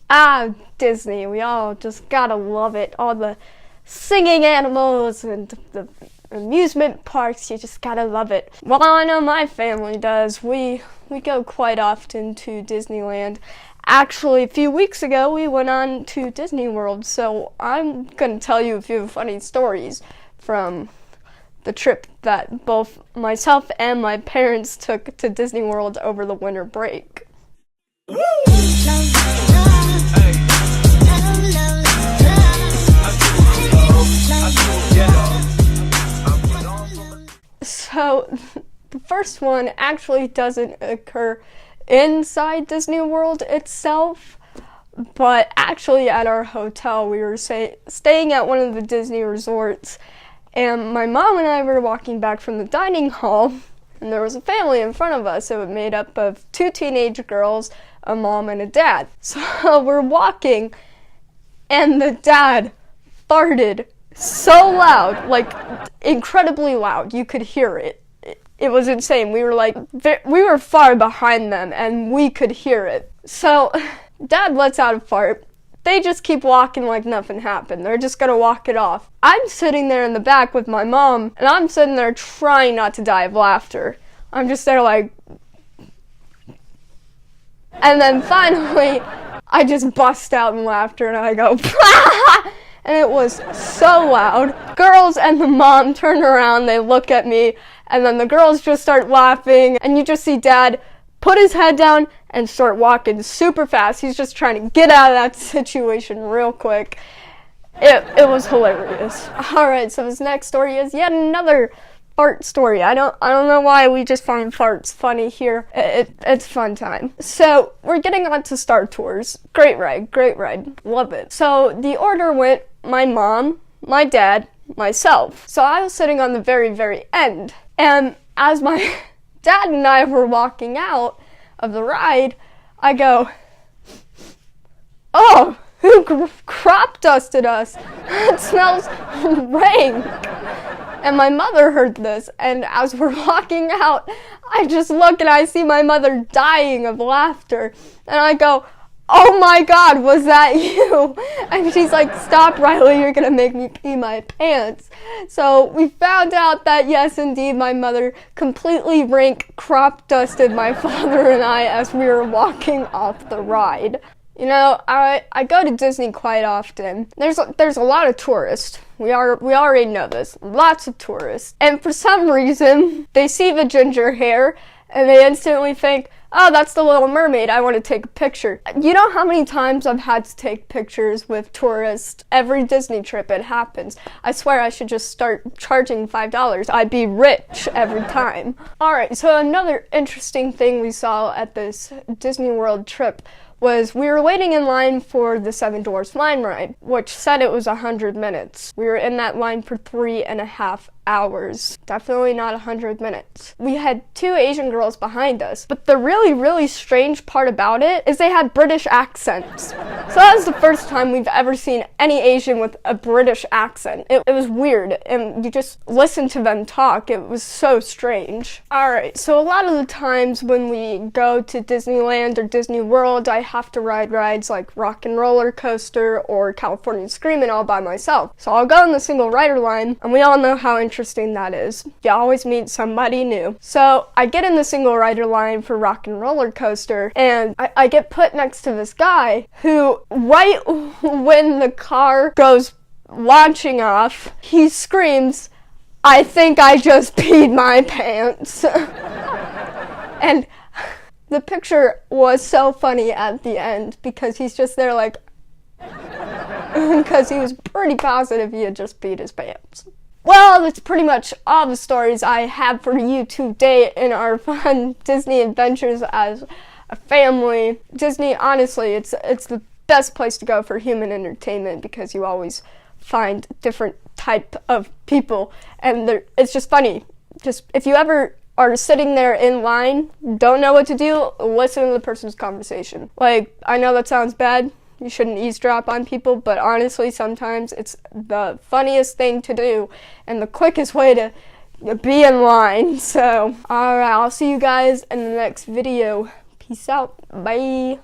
Ah, Disney, we all just gotta love it. All the singing animals and the amusement parks, you just gotta love it. Well, I know my family does. We go quite often to Disneyland. Actually, a few weeks ago, we went on to Disney World, so I'm gonna tell you a few funny stories from the trip that both myself and my parents took to Disney World over the winter break. So, the first one actually doesn't occur inside Disney World itself, but actually at our hotel. We were staying at one of the Disney resorts, and my mom and I were walking back from the dining hall, and there was a family in front of us. It was made up of 2 teenage girls, a mom and a dad. So we're walking, and the dad farted so loud, like incredibly loud. You could hear it. It was insane. We were far behind them, and we could hear it. So Dad lets out a fart. They just keep walking like nothing happened. They're just gonna walk it off. I'm sitting there in the back with my mom, and I'm sitting there trying not to die of laughter. I'm just there like... And then finally, I just bust out in laughter, and I go, and it was so loud. Girls and the mom turn around, they look at me, and then the girls just start laughing, and you just see Dad put his head down and start walking super fast. He's just trying to get out of that situation real quick. It was hilarious. Alright, so his next story is yet another fart story. I don't know why we just find farts funny here. It's fun time. So we're getting on to Star Tours. Great ride, love it. So the order went my mom, my dad, myself. So I was sitting on the very, very end. And as my dad and I were walking out of the ride, I go, "Oh, who crop dusted us? It smells rank." And my mother heard this, and as we're walking out, I just look and I see my mother dying of laughter. And I go, "Oh my God, was that you?" And she's like, "Stop, Riley, you're gonna make me pee my pants." So we found out that yes, indeed, my mother completely rank crop dusted my father and I as we were walking off the ride. You know, I go to Disney quite often. There's a lot of tourists. We already know this. Lots of tourists. And for some reason, they see the ginger hair and they instantly think, "Oh, that's the Little Mermaid. I want to take a picture." You know how many times I've had to take pictures with tourists? Every Disney trip it happens. I swear I should just start charging $5. I'd be rich every time. Alright, so another interesting thing we saw at this Disney World trip was we were waiting in line for the Seven Dwarfs Mine Ride, which said it was 100 minutes. We were in that line for 3.5 hours. Definitely not 100 minutes. We had 2 Asian girls behind us, but the really, really strange part about it is they had British accents. So that was the first time we've ever seen any Asian with a British accent. It was weird, and you just listen to them talk. It was so strange. Alright, so a lot of the times when we go to Disneyland or Disney World, I have to ride rides like Rock and Roller Coaster or California Screamin' all by myself. So I'll go in the single rider line, and we all know how interesting that is. You always meet somebody new. So I get in the single rider line for Rock and Roller Coaster, and I get put next to this guy who, right when the car goes launching off, he screams, "I think I just peed my pants." And the picture was so funny at the end because he's just there like, because he was pretty positive he had just peed his pants. Well, that's pretty much all the stories I have for you today in our fun Disney adventures as a family. Disney, honestly, it's the best place to go for human entertainment because you always find different type of people, and it's just funny. Just if you ever are sitting there in line, don't know what to do, listen to the person's conversation. Like, I know that sounds bad, you shouldn't eavesdrop on people, but honestly, sometimes it's the funniest thing to do and the quickest way to be in line. So, alright, I'll see you guys in the next video. Peace out. Bye.